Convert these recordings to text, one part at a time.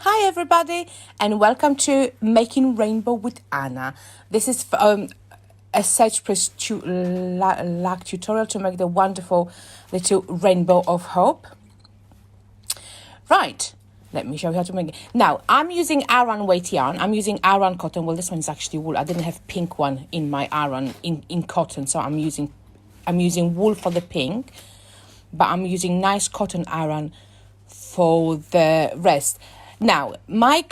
Hi everybody and welcome to Making Rainbow with Anna. This is a Sage Press tutorial to make the wonderful little rainbow of hope. Right, let me show you how to make it. Now, I'm using Aran weight yarn. I'm using Aran cotton. Well, this one is actually wool. I didn't have pink one in my Aran in cotton, so I'm using wool for the pink, but I'm using nice cotton Aran for the rest. Now, my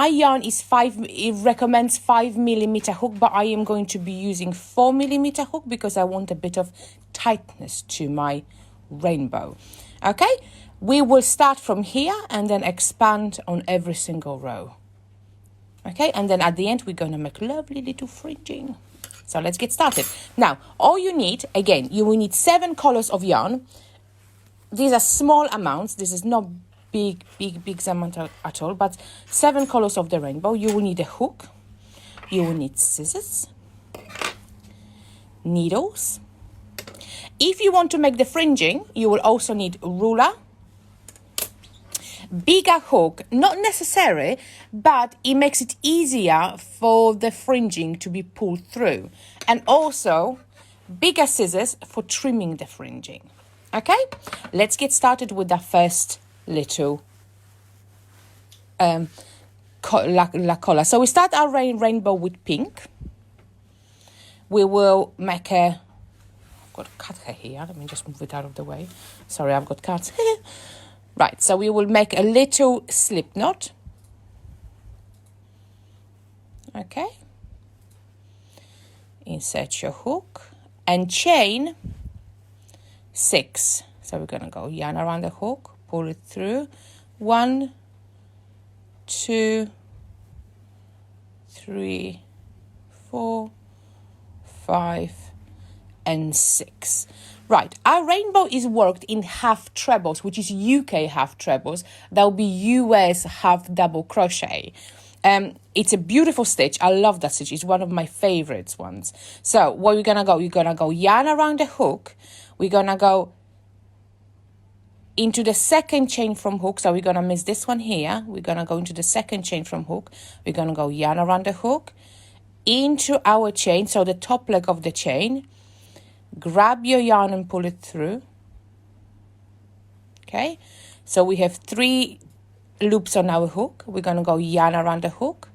yarn is it recommends 5mm hook, but I am going to be using 4mm hook because I want a bit of tightness to my rainbow. Okay, we will start from here and then expand on every single row. Okay, and then at the end, we're going to make lovely little fringing. So let's get started. Now, all you need, again, you will need 7 colors of yarn. These are small amounts. This is not big amount at all, but 7 colors of the rainbow. You will need a hook, you will need scissors, needles. If you want to make the fringing, you will also need a ruler, bigger hook, not necessary, but it makes it easier for the fringing to be pulled through, and also bigger scissors for trimming the fringing. Okay, let's get started with the first little color. So we start our rainbow with pink. We will make I've got a cut here. Let me just move it out of the way. Sorry, I've got cuts. Right, so we will make a little slip knot. Okay. Insert your hook and chain 6. So we're going to go yarn around the hook, pull it through. 1, 2, 3, 4, 5, and 6. Right, our rainbow is worked in half trebles, which is UK half trebles. That will be US half double crochet. It's a beautiful stitch. I love that stitch. It's one of my favorites ones. So what we're gonna go, you're gonna go yarn around the hook. We're gonna go into the second chain from hook. So we're gonna miss this one here. We're gonna go into the second chain from hook. We're gonna go yarn around the hook into our chain, so the top leg of the chain. Grab your yarn and pull it through. Okay, so we have 3 loops on our hook. We're gonna go yarn around the hook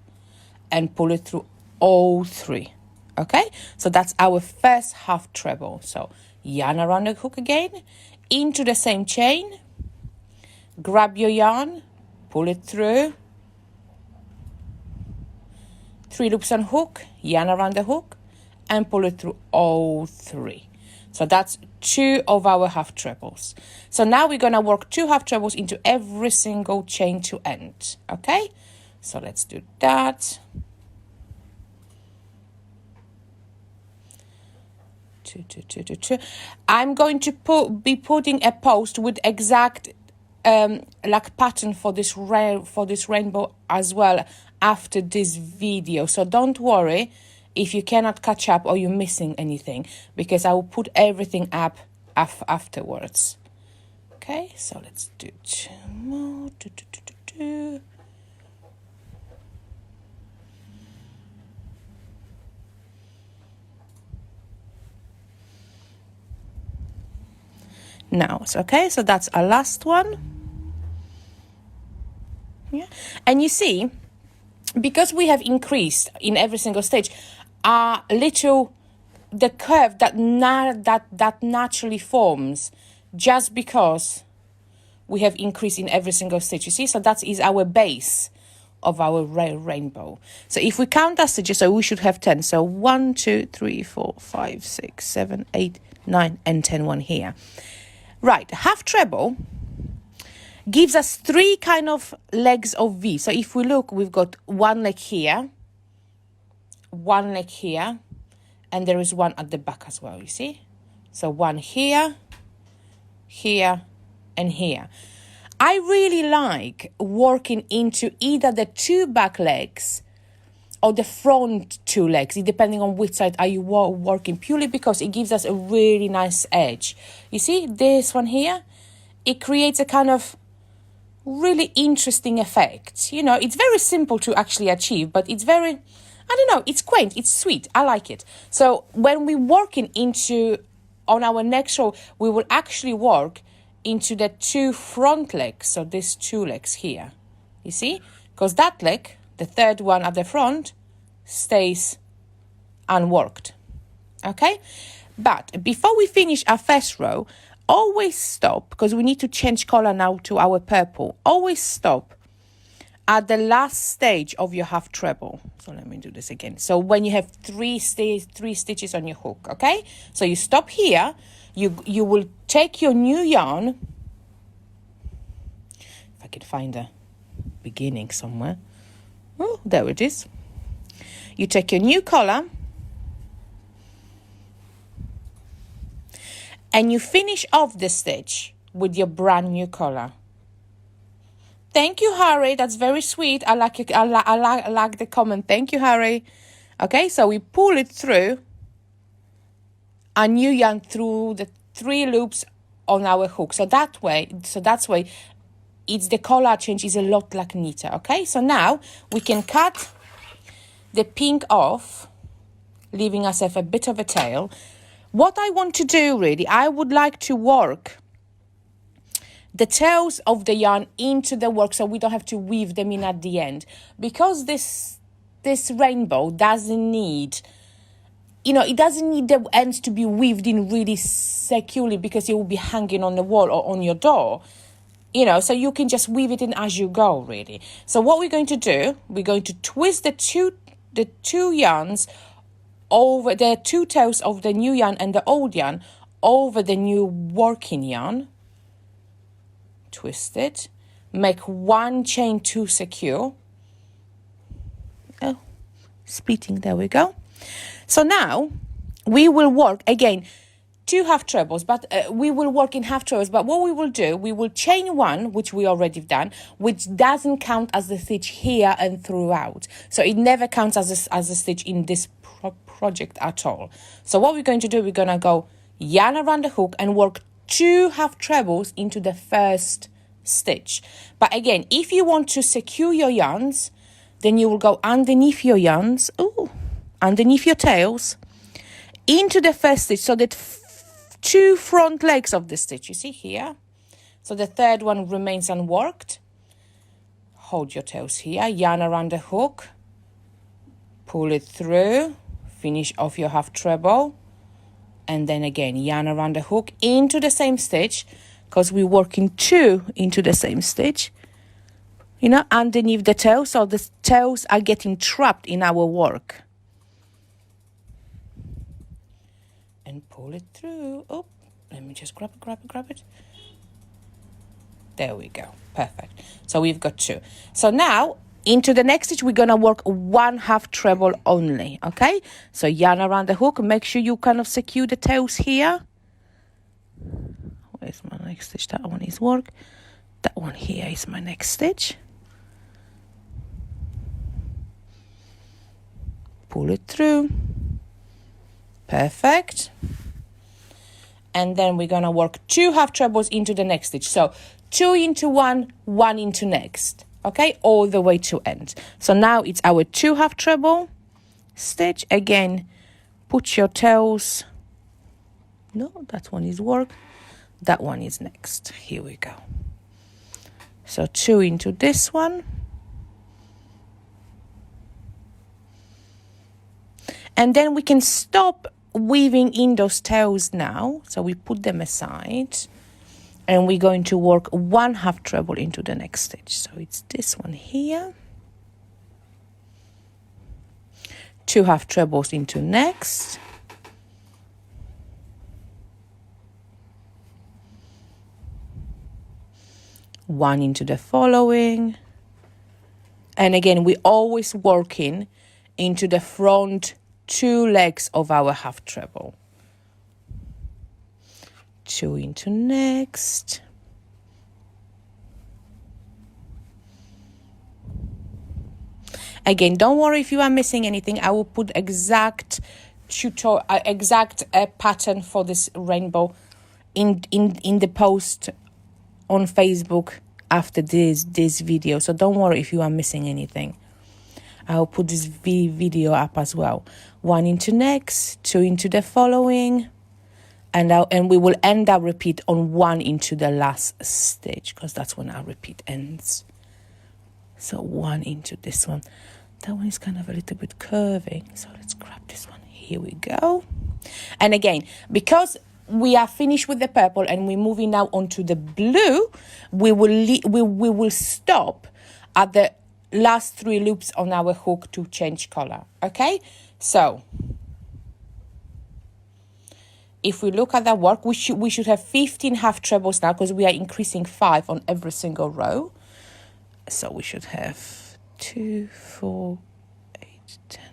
and pull it through all 3. Okay, so that's our first half treble. So yarn around the hook again, into the same chain, grab your yarn, pull it through, 3 loops on hook, yarn around the hook, and pull it through all 3. So that's 2 of our half trebles. So now we're gonna work 2 half trebles into every single chain to end. Okay, so let's do that. 2, 2, 2, 2, 2. I'm going to be putting a post with exact like pattern for this rainbow as well after this video. So don't worry if you cannot catch up or you're missing anything, because I will put everything up afterwards. Okay, so let's do 2 more. 2, 2, 2, 2, 2. Now it's okay, so that's our last one. Yeah, and you see, because we have increased in every single stage, the curve that naturally forms just because we have increased in every single stage. You see, so that is our base of our rainbow. So if we count our stitches, so we should have 10. So 1, 2, 3, 4, 5, 6, 7, 8, 9, and 10. One here. Right, half treble gives us 3 kind of legs of V. So if we look, we've got 1 leg here, 1 leg here, and there is 1 at the back as well, you see? So 1 here, here, and here. I really like working into either the 2 back legs or the front 2 legs, depending on which side are you working, purely because it gives us a really nice edge. You see this one here? It creates a kind of really interesting effect. You know, it's very simple to actually achieve, but it's very, I don't know, it's quaint, it's sweet. I like it. So when we're working on our next row, we will actually work into the 2 front legs. So these 2 legs here, you see, because that leg, the third one at the front, stays unworked. Okay, but before we finish our first row, always stop, because we need to change color now to our purple. Always stop at the last stage of your half treble. So let me do this again. So when you have three stitches on your hook, okay? So you stop here. You will take your new yarn. If I could find a beginning somewhere. Oh, there it is. You take your new color and you finish off the stitch with your brand new color. Thank you, Harry. That's very sweet. I like it. I like the comment. Thank you, Harry. Okay, so we pull it through a new yarn through the 3 loops on our hook. So that's why it's the color change is a lot like neater. Okay, so now we can cut the pink off, leaving ourselves a bit of a tail. What I want to do really, I would like to work the tails of the yarn into the work so we don't have to weave them in at the end, because this rainbow doesn't need, you know, it doesn't need the ends to be weaved in really securely, because it will be hanging on the wall or on your door, you know, so you can just weave it in as you go really. So what we're going to do, we're going to twist the two yarns over the 2 tails of the new yarn and the old yarn over the new working yarn. Twist it, make 1 chain to secure. Oh, splitting, there we go. So now we will work again 2 half trebles, but we will work in half trebles. But what we will do, we will chain 1, which we already done, which doesn't count as the stitch here and throughout. So it never counts as a stitch in this project at all. So what we're going to do, we're going to go yarn around the hook and work 2 half trebles into the first stitch. But again, if you want to secure your yarns, then you will go underneath your yarns, underneath your tails, into the first stitch, so that 2 front legs of the stitch, you see here, so the third one remains unworked. Hold your tails here, yarn around the hook, pull it through, finish off your half treble, and then again yarn around the hook into the same stitch, because we're working 2 into the same stitch, you know, underneath the tails, so the tails are getting trapped in our work. And pull it through. Oh, let me just grab it. There we go. Perfect. So we've got 2. So now into the next stitch, we're going to work 1 half treble only, okay? So yarn around the hook. Make sure you kind of secure the tails here. Where's my next stitch? That one is work. That one here is my next stitch. Pull it through. Perfect. And then we're going to work 2 half trebles into the next stitch. So 2 into 1, 1 into next. Okay, all the way to end. So now it's our 2 half treble stitch. Again, put your tails. No, that one is work. That one is next. Here we go. So 2 into this one. And then we can stop weaving in those tails now. So we put them aside. And we're going to work 1 half treble into the next stitch. So it's this one here. 2 half trebles into next. One into the following. And again, we're always working into the front 2 legs of our half treble. 2 into next. Again, don't worry if you are missing anything. I will put exact pattern for this rainbow in the post on Facebook after this video, so don't worry if you are missing anything. I'll put this video up as well. 1 into next, 2 into the following, and we will end our repeat on 1 into the last stitch, because that's when our repeat ends. So 1 into this one. That one is kind of a little bit curving, so let's grab this one. Here we go. And again, because we are finished with the purple and we're moving now onto the blue, we will stop at the last 3 loops on our hook to change color. Okay, so if we look at that work, we should have 15 half trebles now, because we are increasing 5 on every single row. So we should have 2, 4, 8, 10.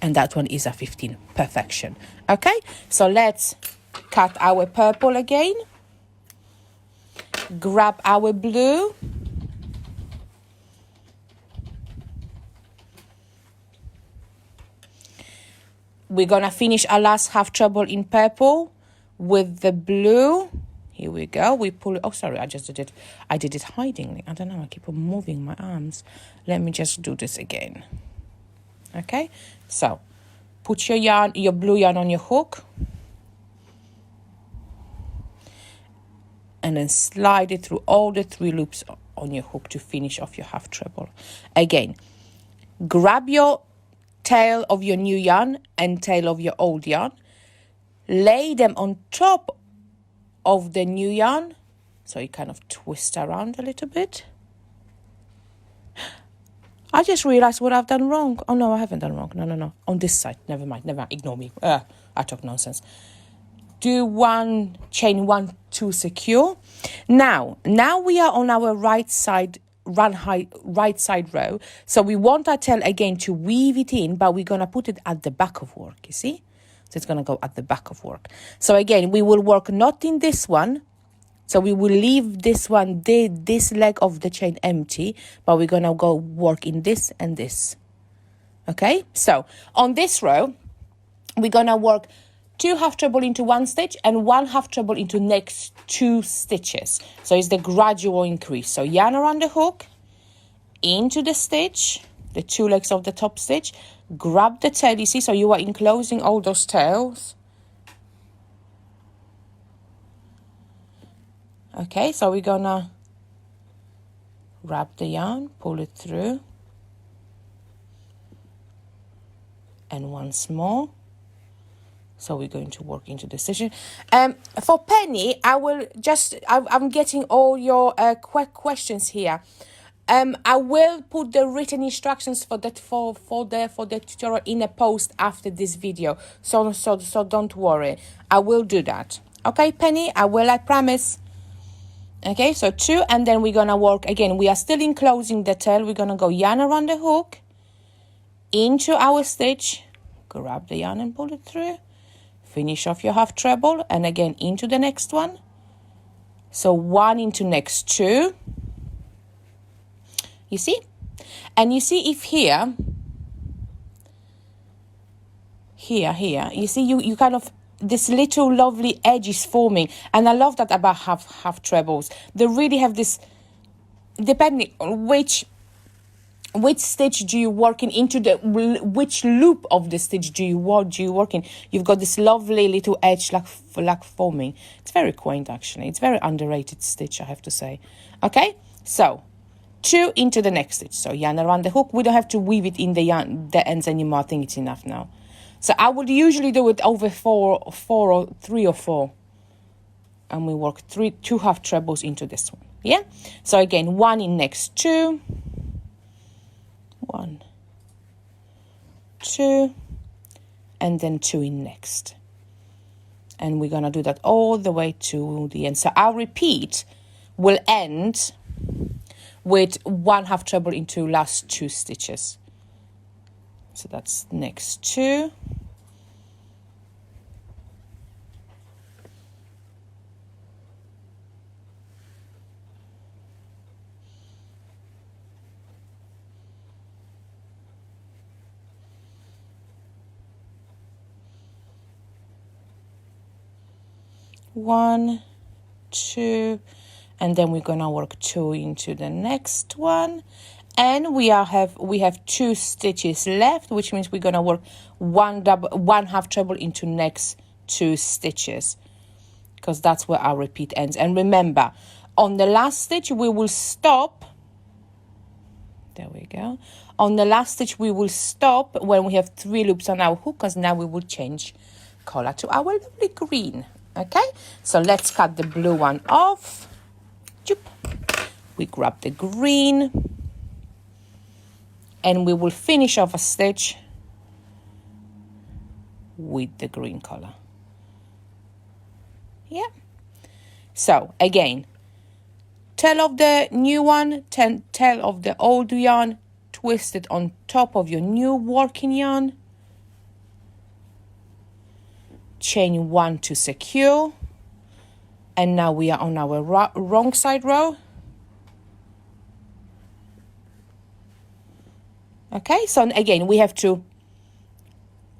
And that one is a 15. Perfection. Okay, so let's cut our purple again. Grab our blue. We're gonna finish our last half treble in purple with the blue. Here we go. We pull it. Oh, sorry, I just did it. I did it hiding. I don't know. I keep on moving my arms. Let me just do this again. Okay, so put your yarn, your blue yarn on your hook, and then slide it through all the 3 loops on your hook to finish off your half treble. Again, grab your tail of your new yarn and tail of your old yarn, lay them on top of the new yarn, so you kind of twist around a little bit. I just realized what I've done wrong. Oh no, I haven't done wrong. No. On this side, never mind. Ignore me. I talk nonsense. Do 1, chain 1, 2 secure. Now we are on our right side right side row. So we want our tail again to weave it in, but we're gonna put it at the back of work, you see? So it's gonna go at the back of work. So again, we will work not in this one. So we will leave this one, this leg of the chain empty, but we're gonna go work in this and this. Okay, so on this row, we're gonna work 2 half treble into 1 stitch and 1 half treble into next 2 stitches. So it's the gradual increase. So yarn around the hook, into the stitch, the 2 legs of the top stitch, grab the tail, you see, so you are enclosing all those tails. Okay, so we're gonna wrap the yarn, pull it through, and once more. So we're going to work into the stitching. For Penny, I'm getting all your questions here. I will put the written instructions for that for the tutorial in a post after this video. So don't worry. I will do that. Okay, Penny, I promise. Okay, so 2, and then we're gonna work again. We are still enclosing the tail. We're gonna go yarn around the hook, into our stitch, grab the yarn and pull it through, finish off your half treble, and again into the next one. So 1 into next 2. You see? And you see if here, you see you kind of, this little lovely edge is forming, and I love that about half trebles. They really have this, depending on which stitch do you work in, into the which loop of the stitch do you work in, you've got this lovely little edge like forming. It's very quaint, actually. It's very underrated stitch, I have to say. Okay, so 2 into the next stitch. So yarn around the hook. We don't have to weave it in the ends anymore. I think it's enough now. So I would usually do it over 3 or 4, and we work 2 half trebles into this one. Yeah. So again, 1 in next 2, 1, 2, and then 2 in next, and we're gonna do that all the way to the end. So our repeat will end with 1 half treble into last 2 stitches. So that's next 2. One, 2, and then we're gonna work 2 into the next one, and we have 2 stitches left, which means we're gonna work one half treble into next 2 stitches, because that's where our repeat ends. And remember, on the last stitch we will stop. There we go. On the last stitch we will stop when we have 3 loops on our hook, because now we will change color to our lovely green. Okay, so let's cut the blue one off. We grab the green, and we will finish off a stitch with the green color. Yeah. So again, tail of the new one, tail of the old yarn, twist it on top of your new working yarn, chain 1 to secure, and now we are on our wrong side row. Okay, so again we have to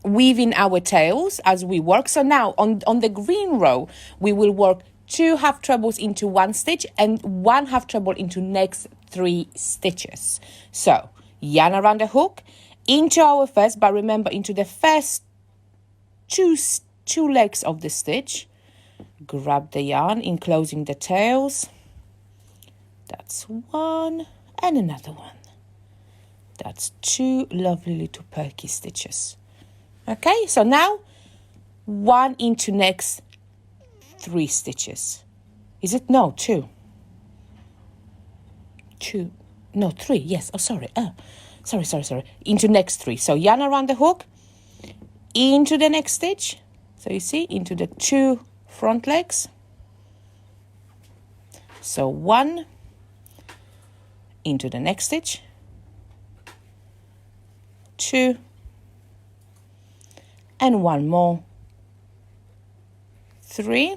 weave in our tails as we work. So now on the green row we will work 2 half trebles into 1 stitch and 1 half treble into next 3 stitches. So yarn around the hook into our first, but remember, into the first two legs of the stitch, grab the yarn enclosing the tails. That's 1 and another one. That's 2 lovely little perky stitches. Okay, so now 1 into next 3 stitches. Is it? No, 2. 2. No, 3. Yes. Oh, sorry. Sorry. Into next 3. So yarn around the hook, into the next stitch. So you see, into the 2 front legs. So 1 into the next stitch, 2, and 1 more, 3.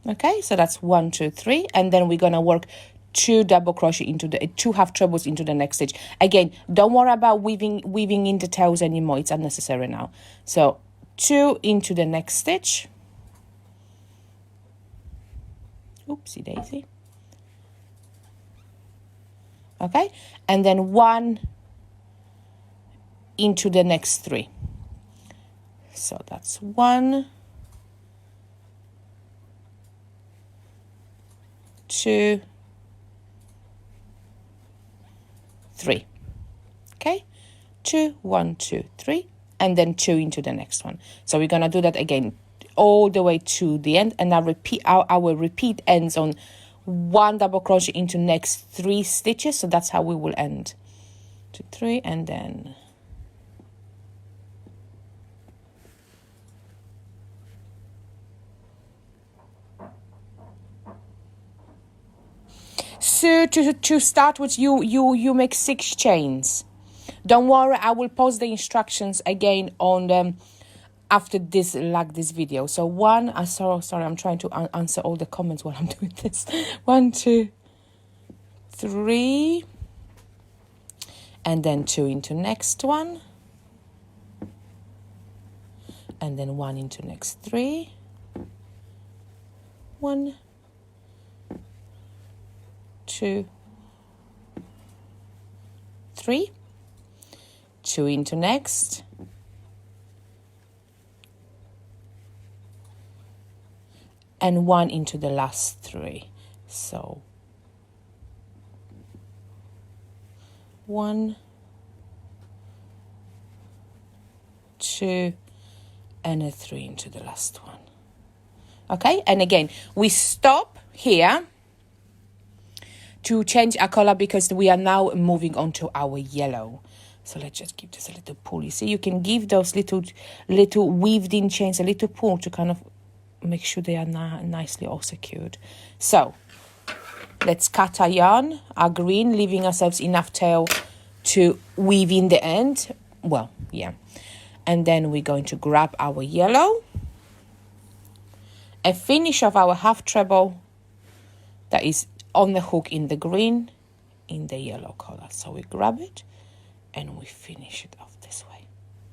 Okay, so that's 1, 2, 3, and then we're gonna work 2 double crochet into the 2 half trebles into the next stitch. Again, don't worry about weaving in the tails anymore, it's unnecessary now. So 2 into the next stitch. Oopsie daisy. Okay, and then 1 into the next 3. So that's 1, 2, 3. Okay, 2, 1, 2, 3, and then 2 into the next one. So we're gonna do that again all the way to the end, and now repeat our repeat ends on 1 double crochet into next 3 stitches. So that's how we will end. 2, 3, and then so to start with, you make 6 chains. Don't worry, I will post the instructions again on them after this video. So 1, sorry, I'm trying to answer all the comments while I'm doing this. 1, 2, 3, and then 2 into next one, and then 1 into next 3, 1, 2, 3, 2 into next, and 1 into the last 3. So 1, 2, and a 3 into the last one. Okay, and again we stop here to change our color because we are now moving on to our yellow. So let's just give this a little pull. You see, you can give those little weaved in chains a little pull to kind of make sure they are nicely all secured. So let's cut our yarn, our green, leaving ourselves enough tail to weave in the end. Well, yeah. And then we're going to grab our yellow and finish off our half treble that is on the hook in the green, in the yellow color. So we grab it and we finish it off this way.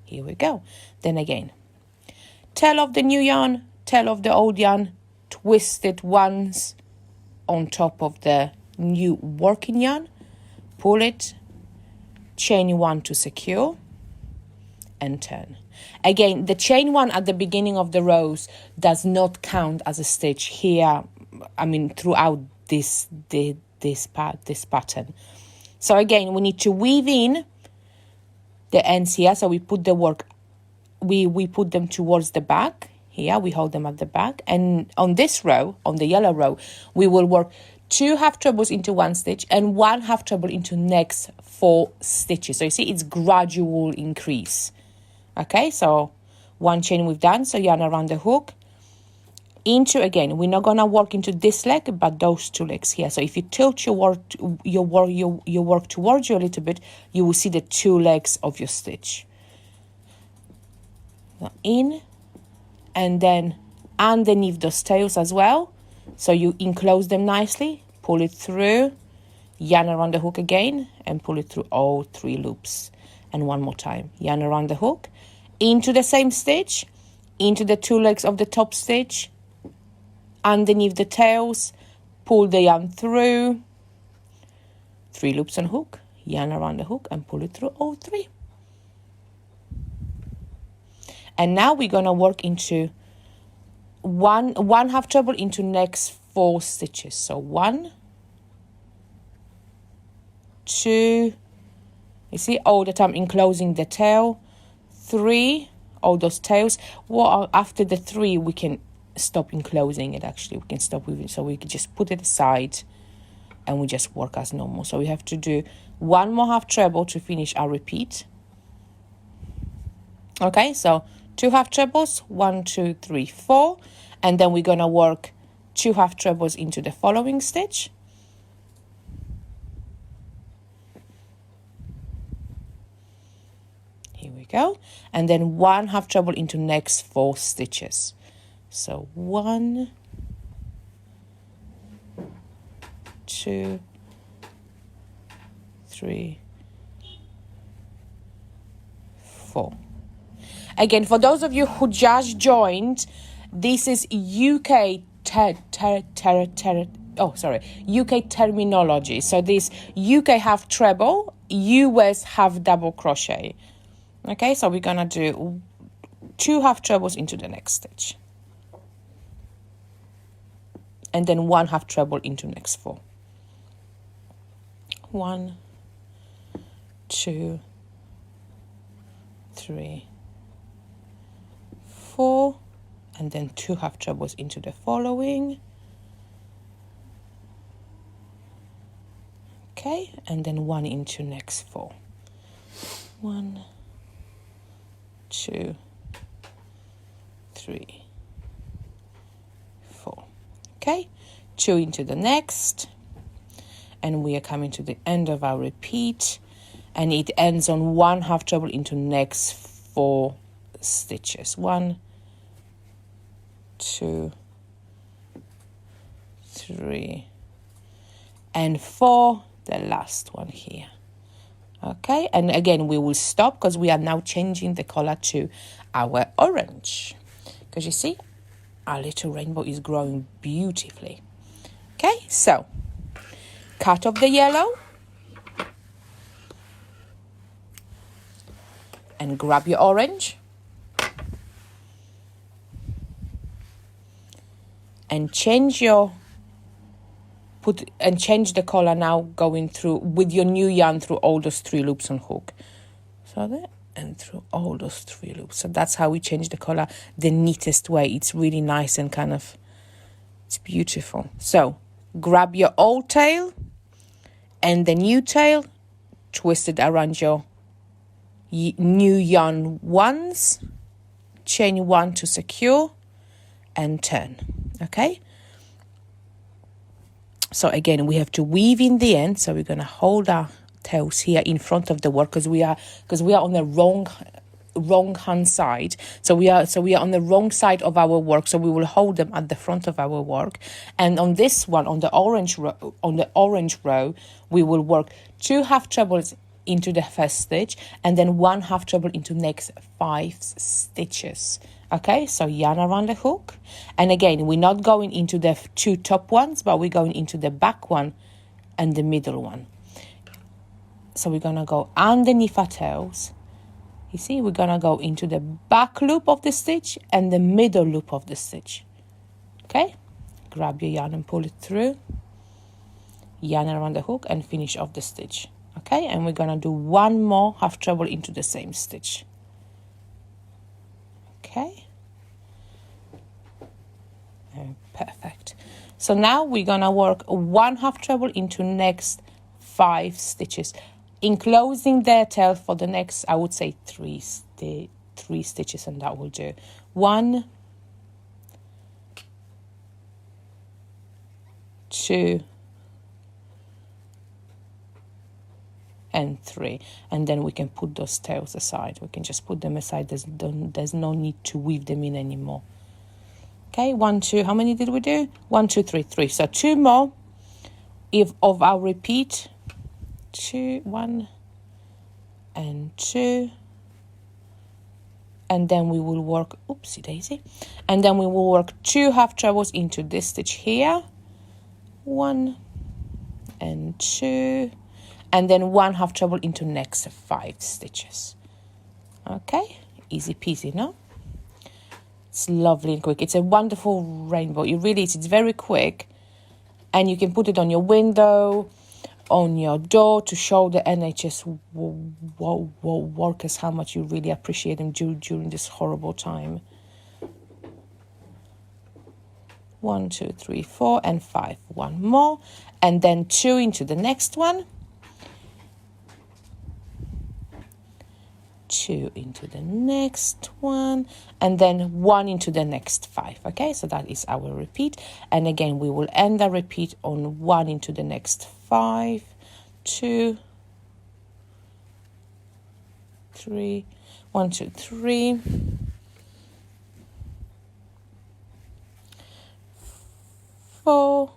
Here we go. Then again, tail of the new yarn, tail of the old yarn, twist it once on top of the new working yarn, pull it, chain 1 to secure, and turn. Again, the chain 1 at the beginning of the rows does not count as a stitch here, I mean throughout this pattern. So again, we need to weave in the ends here. So we put the work, we put them towards the back here, we hold them at the back, and on this row, on the yellow row, we will work 2 half trebles into 1 stitch and 1 half treble into next 4 stitches. So you see it's gradual increase. Okay, so 1 chain we've done, so yarn around the hook, into, again, we're not gonna work into this leg, but those 2 legs here. So if you tilt your work towards you a little bit, you will see the 2 legs of your stitch. Now in, and then underneath those tails as well. So you enclose them nicely, pull it through, yarn around the hook again, and pull it through all 3 loops. And one more time, yarn around the hook, into the same stitch, into the 2 legs of the top stitch, underneath the tails, pull the yarn through, 3 loops on hook, yarn around the hook, and pull it through all 3. And now we're gonna work into one half treble into next 4 stitches. So 1, 2, you see all the time enclosing the tail, 3, all those tails. Well, after the 3 we can stop enclosing it, actually we can stop with it, so we can just put it aside and we just work as normal. So we have to do 1 more half treble to finish our repeat. Okay, so 2 half trebles, 1, 2, 3, 4, and then we're gonna work 2 half trebles into the following stitch. Here we go, and then 1 half treble into next 4 stitches. So 1, 2, 3, 4. Again, for those of you who just joined, this is UK UK terminology. So this UK half treble, US half double crochet. Okay, so we're gonna do 2 half trebles into the next stitch, and then 1 half treble into next 4. 1, 2, 3, 4, and then 2 half trebles into the following. Okay, and then 1 into next 4. 1, 2, 3, 4. Okay, 2 into the next, and we are coming to the end of our repeat, and it ends on 1 half treble into next 4 stitches. 1, 2, 3, and 4, the last one here. Okay, and again we will stop because we are now changing the color to our orange, because you see our little rainbow is growing beautifully. Okay, so cut off the yellow and grab your orange and change the color now, going through with your new yarn through all those 3 loops on hook. So there, and through all those 3 loops. So that's how we change the color the neatest way. It's really nice and kind of, it's beautiful. So grab your old tail and the new tail, twist it around your new yarn once, chain 1 to secure, and turn. Okay, so again we have to weave in the end. So we're going to hold our tails here in front of the work because we are on the wrong hand side. So we are on the wrong side of our work, so we will hold them at the front of our work. And on this one, on the orange row, we will work 2 half trebles into the first stitch, and then 1 half treble into next 5 stitches. Okay, so yarn around the hook, and again we're not going into the 2 top ones, but we're going into the back one and the middle one. So we're gonna go underneath our tails. You see, we're gonna go into the back loop of the stitch and the middle loop of the stitch. Okay, grab your yarn and pull it through, yarn around the hook and finish off the stitch. Okay, and we're gonna do 1 more half treble into the same stitch. Okay, perfect. So now we're gonna work 1 half treble into next 5 stitches, enclosing their tail for the next, I would say 3 stitches, and that will do. 1, 2, and 3, and then we can put those tails aside. We can just put them aside. There's no need to weave them in anymore. Okay, 1, 2, how many did we do? 1, 2, 3, 3. So 2 more of our repeat. 2, 1 and 2, and then we will work, oopsie daisy, and then we will work 2 half trebles into this stitch here, 1 and 2, and then 1 half treble into next 5 stitches. Okay, easy peasy, no? It's lovely and quick. It's a wonderful rainbow. It really is. It's very quick, and you can put it on your window, on your door, to show the NHS workers how much you really appreciate them during this horrible time. 1, 2, 3, 4, and 5. 1 more, and then 2 into the next one. 2 into the next one, and then 1 into the next 5. Okay, so that is our repeat, and again we will end the repeat on 1 into the next 5, 2, 3, 1, 2, 3, 4,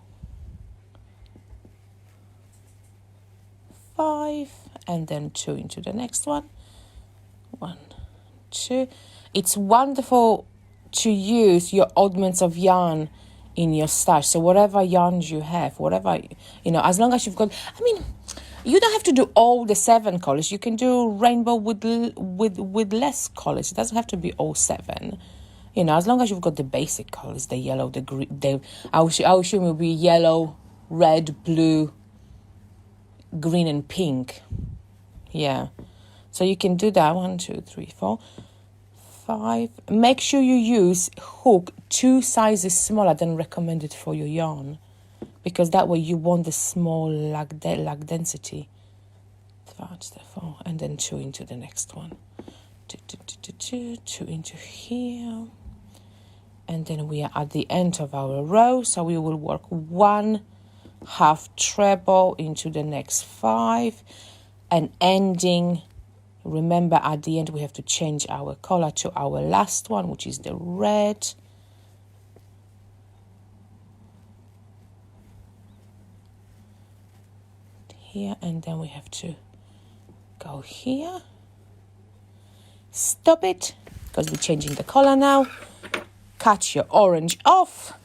5, and then 2 into the next one. 1, 2. It's wonderful to use your oddments of yarn in your stash. So whatever yarns you have, whatever, as long as you've got, you don't have to do all the 7 colors. You can do rainbow with less colors. It doesn't have to be all 7. As long as you've got the basic colors, the yellow, the green, I assume it will be yellow, red, blue, green, and pink. Yeah. So you can do that. 1, 2, 3, 4, 5. Make sure you use hook 2 sizes smaller than recommended for your yarn, because that way you want the small lag density. 4, and then 2 into the next one. 2 into here, and then we are at the end of our row. So we will work 1 half treble into the next 5, and ending. Remember, at the end we have to change our color to our last one, which is the red. Here, and then we have to go here. Stop it, because we're changing the color now. Cut your orange off.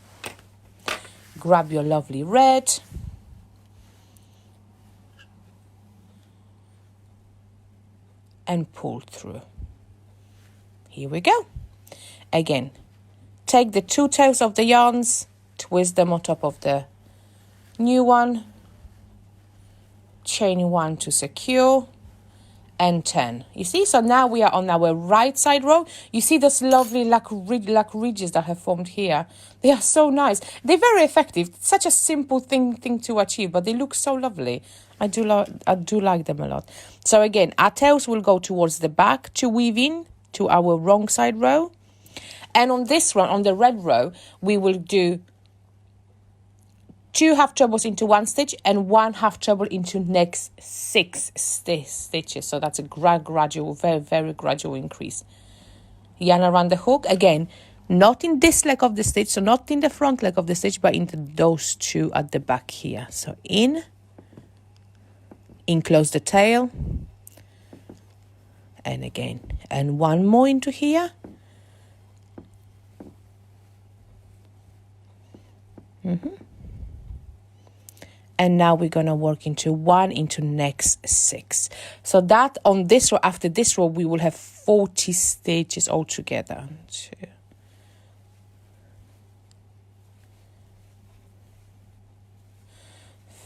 Grab your lovely red. And pull through. Here we go. Again, take the 2 tails of the yarns, twist them on top of the new one, chain 1 to secure, and 10. You see, so now we are on our right side row. You see those lovely ridges that have formed here. They are so nice. They're very effective. It's such a simple thing to achieve, but they look so lovely. I do like them a lot. So again, our tails will go towards the back to weave in to our wrong side row. And on this one, on the red row, we will do 2 half trebles into 1 stitch and 1 half treble into next 6 stitches. So that's a gradual, very, very gradual increase. Yarn around the hook. Again, not in this leg of the stitch, so not in the front leg of the stitch, but into those 2 at the back here. So in, enclose the tail, and again, and one more into here. And now we're gonna work into 1 into next 6. So that on this row, after this row, we will have 40 stitches altogether. 2,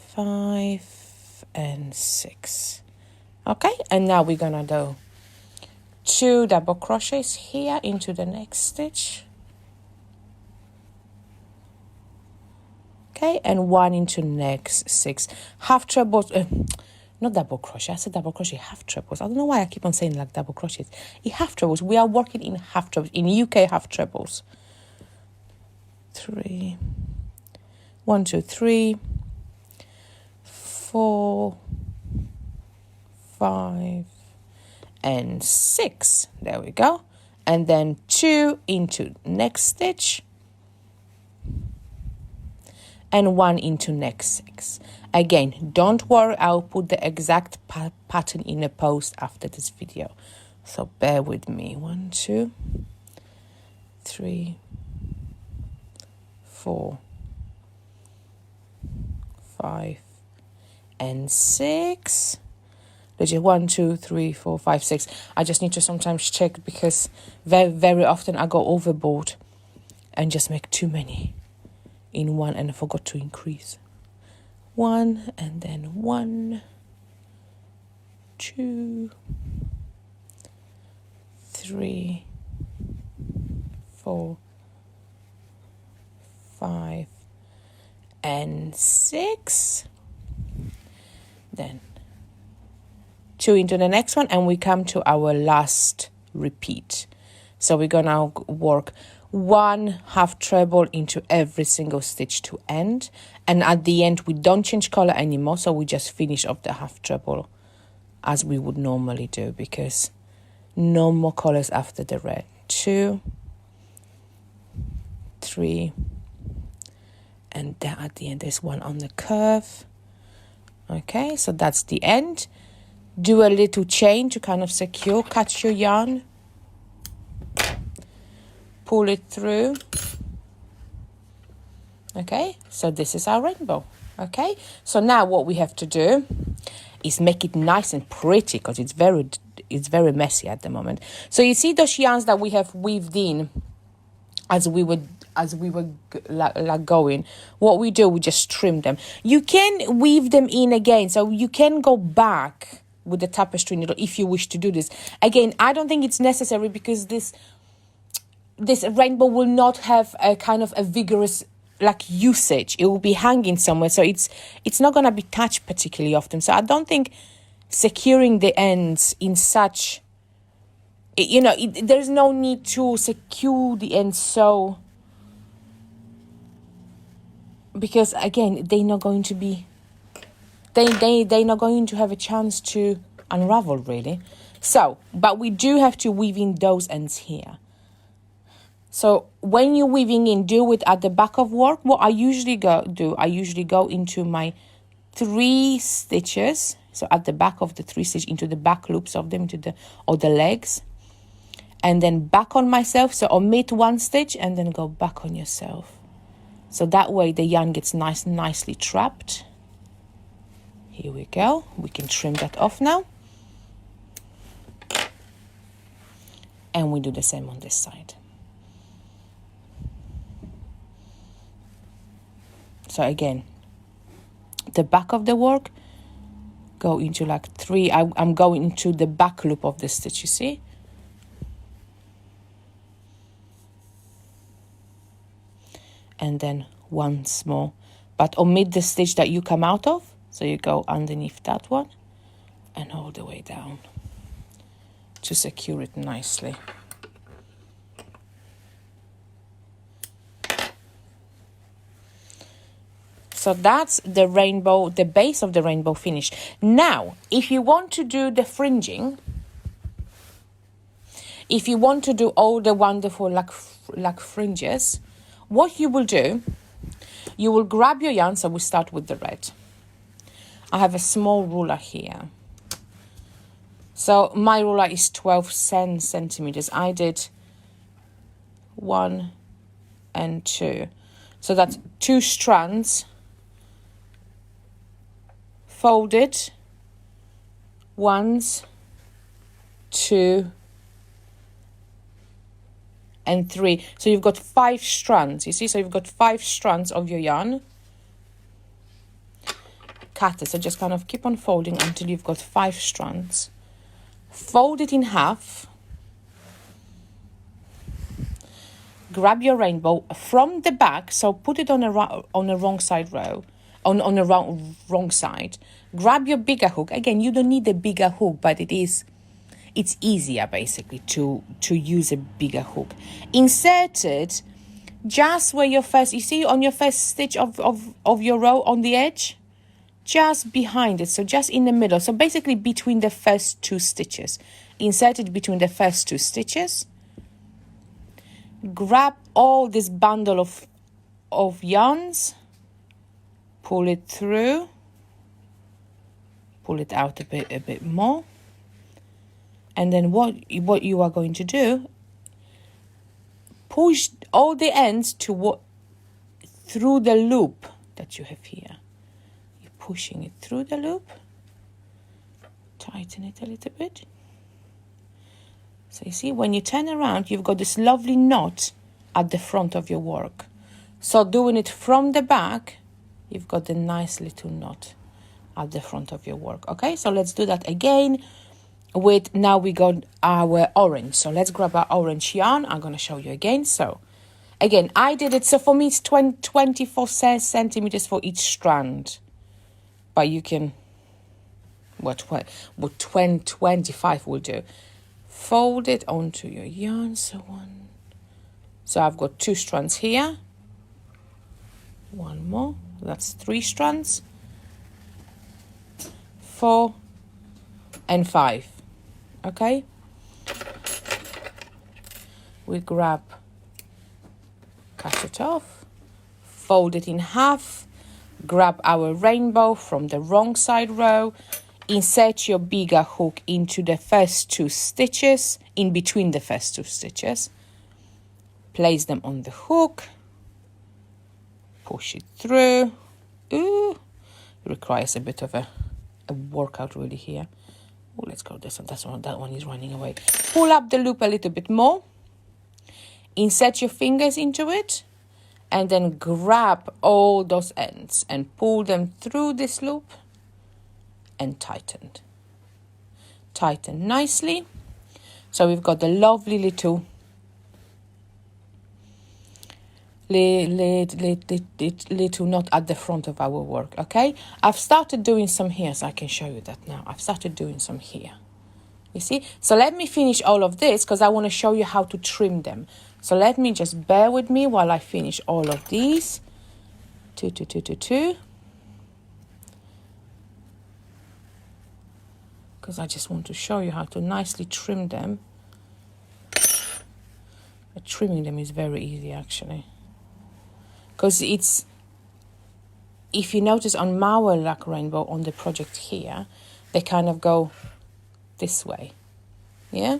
5 and 6. Okay, and now we're gonna do 2 double crochets here into the next stitch. Okay, and 1 into next 6. Half trebles, not double crochet, I said double crochet, half trebles. I don't know why I keep on saying like double crochets. In half trebles, we are working in half trebles, in UK half trebles. 3, 1, 2, 3, 4, 5, and 6. There we go. And then 2 into next stitch. And 1 into next 6. Again, don't worry, I'll put the exact pattern in a post after this video. So bear with me. 1, 2, 3, 4, 5, and 6. Legit 1, 2, 3, 4, 5, 6. I just need to sometimes check because very often I go overboard and just make too many in one and I forgot to increase. 1 and then 1, 2, 3, 4, 5, and 6. Then 2 into the next one, and we come to our last repeat. So we're gonna work 1 half treble into every single stitch to end, and at the end we don't change color anymore, so we just finish off the half treble as we would normally do, because no more colors after the red. 2, 3, and then at the end there's 1 on the curve. Okay, so that's the end. Do a little chain to kind of secure, cut your yarn, pull it through. Okay, so this is our rainbow. Okay, so now what we have to do is make it nice and pretty, because it's very messy at the moment. So you see those yarns that we have weaved in as we were like going, what we do, we just trim them. You can weave them in again, so you can go back with the tapestry needle if you wish to do this. Again, I don't think it's necessary, because this rainbow will not have a kind of a vigorous like usage. It will be hanging somewhere, so it's not going to be touched particularly often. So I don't think securing the ends in such, there's no need to secure the ends, so because again they're not going to be they're not going to have a chance to unravel really. So but we do have to weave in those ends here. So when you're weaving in, do it at the back of work. What I usually go into my 3 stitches, so at the back of the 3 stitches, into the back loops of them, or the legs, and then back on myself. So omit 1 stitch and then go back on yourself. So that way the yarn gets nicely trapped. Here we go. We can trim that off now. And we do the same on this side. So again, the back of the work, go into like 3. I'm going into the back loop of the stitch, you see? And then 1 small, but omit the stitch that you come out of. So you go underneath that one and all the way down to secure it nicely. So that's the rainbow, the base of the rainbow finished. Now, if you want to do the fringing, if you want to do all the wonderful like fringes, what you will do, you will grab your yarn. So we start with the red. I have a small ruler here. So my ruler is 12 centimeters. I did 1 and 2. So that's 2 strands folded, 1, 2 and 3. So you've got 5 strands, you see? So you've got 5 strands of your yarn. Cut it, so just kind of keep on folding until you've got 5 strands. Fold it in half. Grab your rainbow from the back, so put it on a wrong side row, on a wrong side. Grab your bigger hook. Again, you don't need a bigger hook, but it's easier basically to use a bigger hook. Insert it just where your first, you see on your first stitch of your row on the edge, just behind it, so just in the middle, so basically between the first 2 stitches. Insert it between the first 2 stitches. Grab all this bundle of yarns, pull it through, pull it out a bit more, and then what you are going to do, push all the ends through the loop that you have here. You're pushing it through the loop, tighten it a little bit. So you see, when you turn around, you've got this lovely knot at the front of your work. So doing it from the back, you've got the nice little knot at the front of your work. Okay, so let's do that again with, now we got our orange. So let's grab our orange yarn. I'm going to show you again. So again, I did it. So for me, it's 24 centimeters for each strand. But you can, what 25 will do. Fold it onto your yarn, so I've got 2 strands here, 1 more, that's 3 strands, 4 and 5. Okay, we cut it off, fold it in half, grab our rainbow from the wrong side row, insert your bigger hook into the first 2 stitches, in between the first 2 stitches. Place them on the hook. Push it through. Ooh, it requires a bit of a workout really here. Oh, let's go this one. That one is running away. Pull up the loop a little bit more. Insert your fingers into it. And then grab all those ends and pull them through this loop. And tighten nicely. So we've got the lovely little knot at the front of our work. Okay, I've started doing some here, so I can show you that now. I've started doing some here, you see. So let me finish all of this because I want to show you how to trim them. So let me just bear with me while I finish all of these. 2, 2, 2, 2, 2. Because I just want to show you how to nicely trim them. Trimming them is very easy actually. Because it's, if you notice on Mauer Luck Rainbow on the project here, they kind of go this way. Yeah?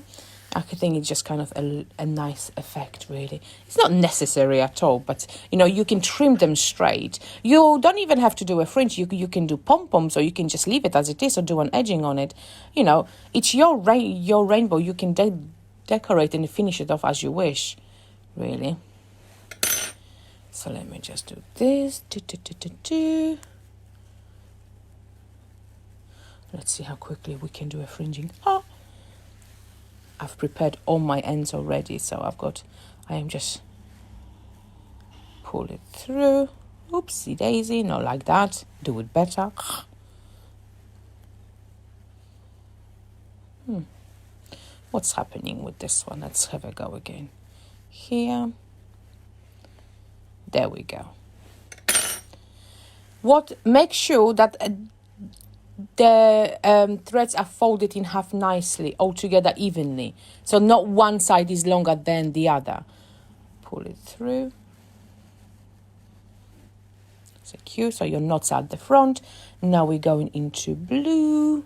I think it's just kind of a nice effect, really. It's not necessary at all, but, you know, you can trim them straight. You don't even have to do a fringe. You can do pom-poms, or you can just leave it as it is, or do an edging on it. You know, it's your rainbow. You can decorate and finish it off as you wish, really. So let me just do this. Let's see how quickly we can do a fringing. Oh! I've prepared all my ends already, so I am just pull it through. Oopsie daisy, not like that. Do it better. What's happening with this one? Let's have a go again. Here. There we go. Make sure that the threads are folded in half nicely, all together evenly. So not one side is longer than the other. Pull it through. Secure, so your knots at the front. Now we're going into blue.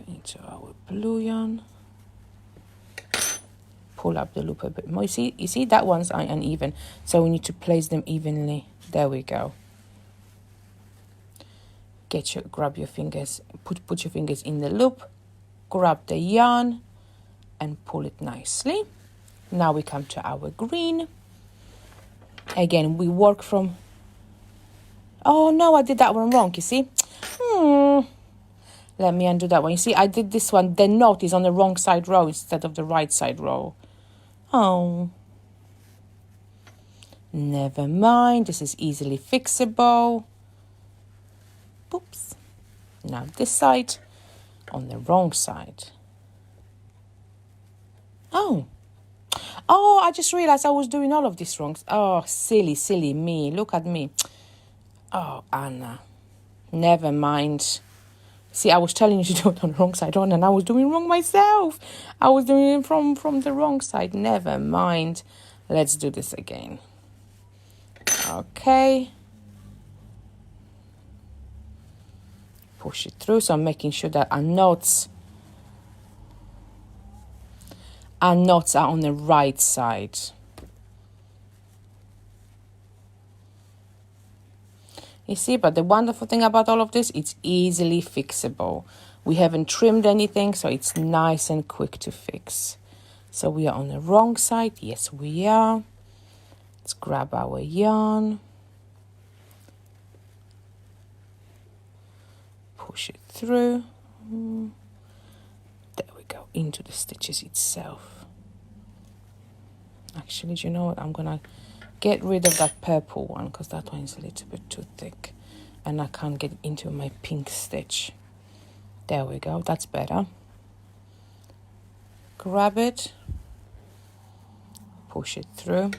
into our blue yarn, pull up the loop a bit more. You see that one's uneven, so we need to place them evenly. There we go. Grab your fingers, put your fingers in the loop, grab the yarn and pull it nicely. Now we come to our green. Again, we work from, oh no, I did that one wrong, you see. Let me undo that one. You see, I did this one, the knot is on the wrong side row instead of the right side row. Oh, never mind, this is easily fixable. Oops. Now this side on the wrong side. Oh, I just realized I was doing all of this wrong. Oh, silly me. Look at me. Oh, Anna. Never mind. See, I was telling you to do it on the wrong side on, and I was doing wrong myself. I was doing it from the wrong side. Never mind. Let's do this again. Okay. Push it through. So I'm making sure that our knots are on the right side. You see, but the wonderful thing about all of this, it's easily fixable. We haven't trimmed anything, so it's nice and quick to fix. So we are on the wrong side. Yes, we are. Let's grab our yarn. Push it through. There we go, into the stitches itself. Actually, do you know what? I'm going to get rid of that purple one because that one is a little bit too thick and I can't get into my pink stitch. There we go, that's better. Grab it, push it through.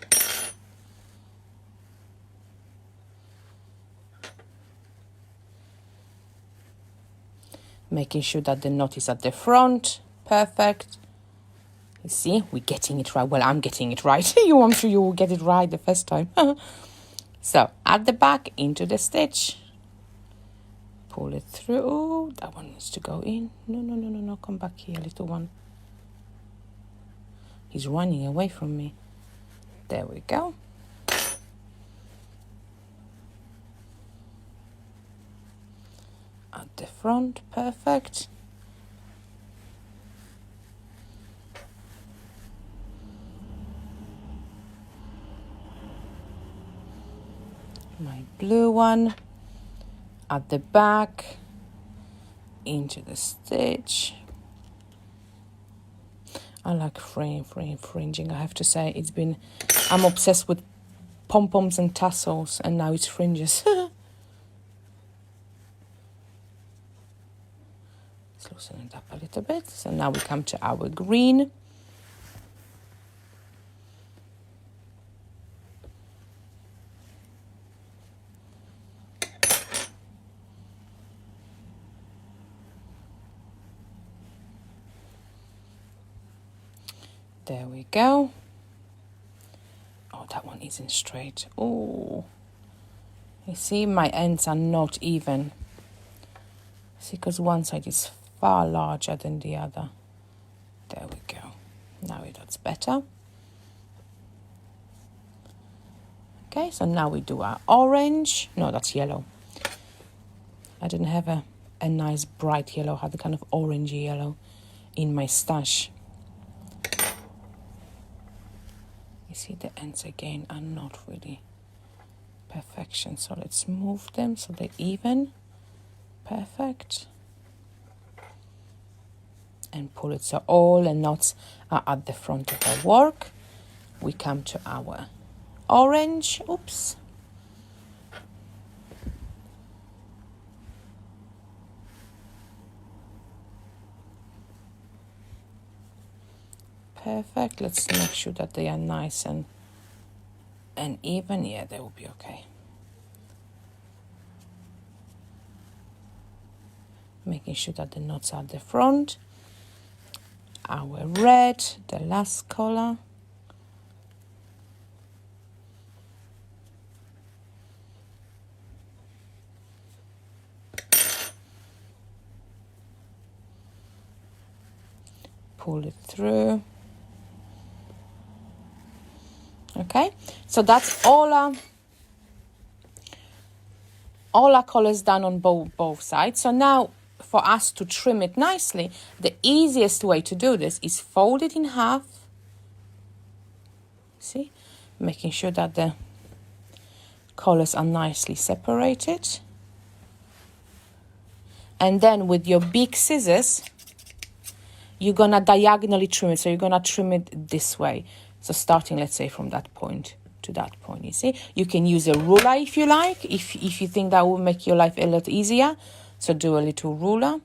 Making sure that the knot is at the front. Perfect. You see, we're getting it right. Well, I'm getting it right. I'm sure you will get it right the first time. So, at the back, into the stitch. Pull it through. Oh, that one needs to go in. No. Come back here, little one. He's running away from me. There we go. At the front, perfect. My blue one at the back, into the stitch. I like fringing, I have to say. I'm obsessed with pom-poms and tassels, and now it's fringes. Let's loosen it up a little bit. So now we come to our green. There we go. Oh, that one isn't straight. Oh, you see, my ends are not even. See, because one side is far larger than the other. There we go. Now that's better. Okay, so now we do our orange. No, that's yellow. I didn't have a nice bright yellow. I had a kind of orangey yellow in my stash. See, the ends again are not really perfection, so let's move them so they're even. Perfect. And pull it so all the knots are at the front of our work. We come to our orange. Oops. Perfect. Let's make sure that they are nice and even. Yeah, they will be okay. Making sure that the knots are at the front. Our red, the last color. pull it through. Okay, so that's all our colors done on both sides. So now for us to trim it nicely, the easiest way to do this is fold it in half. See, making sure that the colors are nicely separated. And then with your big scissors, you're gonna diagonally trim it. So you're gonna trim it this way. So starting, let's say, from that point to that point, you see. You can use a ruler if you like, if you think that will make your life a lot easier. So do a little ruler,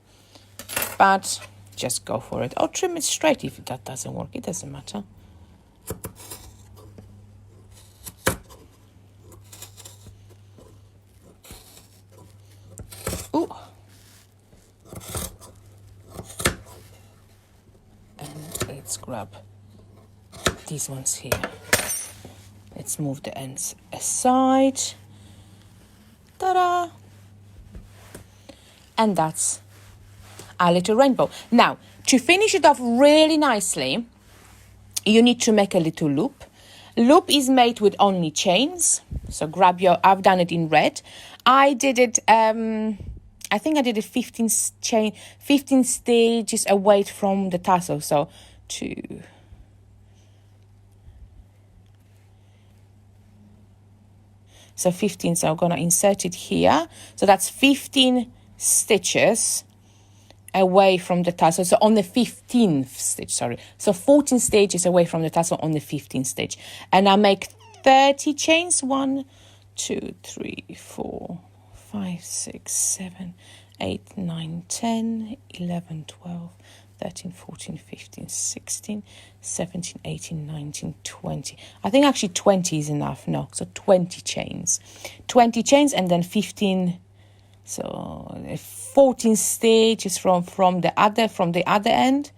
but just go for it. Or trim it straight if that doesn't work. It doesn't matter. Ooh. And let's grab these ones here. Let's move the ends aside. Ta-da! And that's our little rainbow. Now, to finish it off really nicely, you need to make a little loop. Loop is made with only chains. So grab your, I've done it in red. I did it, I think I did it 15 stages away from the tassel. So 2. So 15, so I'm gonna insert it here. So that's 15 stitches away from the tassel. So on the 15th stitch, sorry. So 14 stages away from the tassel on the 15th stitch. And I make 30 chains. 1, 2, 3, 4, 5, 6, 7, 8, 9, 10, 11, 12, 13, 14, 15, 16, 17, 18, 19, 20. I think actually 20 is enough. No, so 20 chains. 20 chains and then 15, so 14 stages from the other end.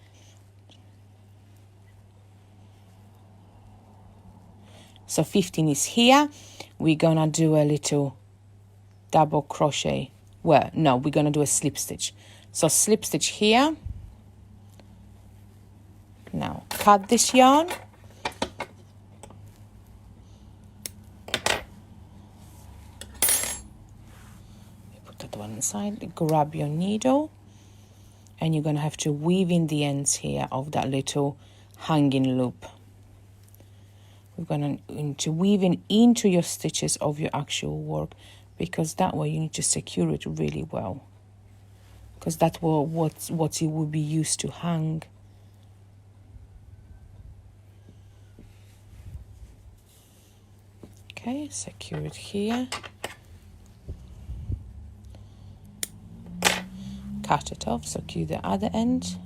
So 15 is here. We're gonna do a little double crochet. Well, no, we're gonna do a slip stitch. So slip stitch here. Now cut this yarn. Put that one inside. Grab your needle, and you're gonna have to weave in the ends here of that little hanging loop. We're gonna to weave in into your stitches of your actual work, because that way you need to secure it really well, because that's what it will be used to hang. Okay, secure it here. Cut it off, secure the other end,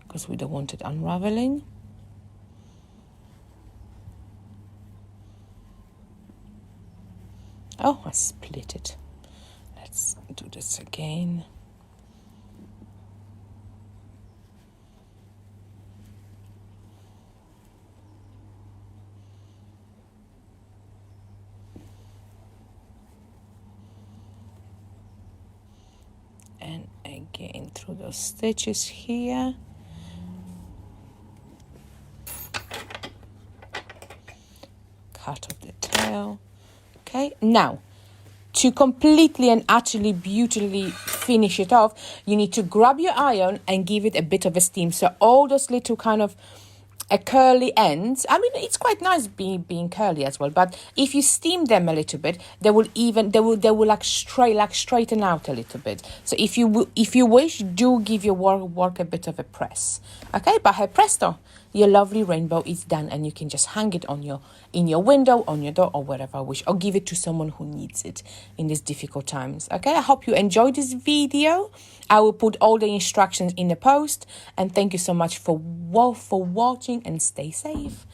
because we don't want it unraveling. Oh, I split it. Let's do this again. And again through those stitches here. Cut off the tail. Okay, now to completely and utterly beautifully finish it off, you need to grab your iron and give it a bit of a steam. So all those little kind of curly ends, I mean, it's quite nice being curly as well, but if you steam them a little bit, they will like straighten out a little bit. So if you wish, do give your work a bit of a press. Okay, but hey presto, your lovely rainbow is done, and you can just hang it in your window, on your door, or wherever you wish, or give it to someone who needs it in these difficult times. Okay, I hope you enjoyed this video. I will put all the instructions in the post, and thank you so much for watching, and stay safe.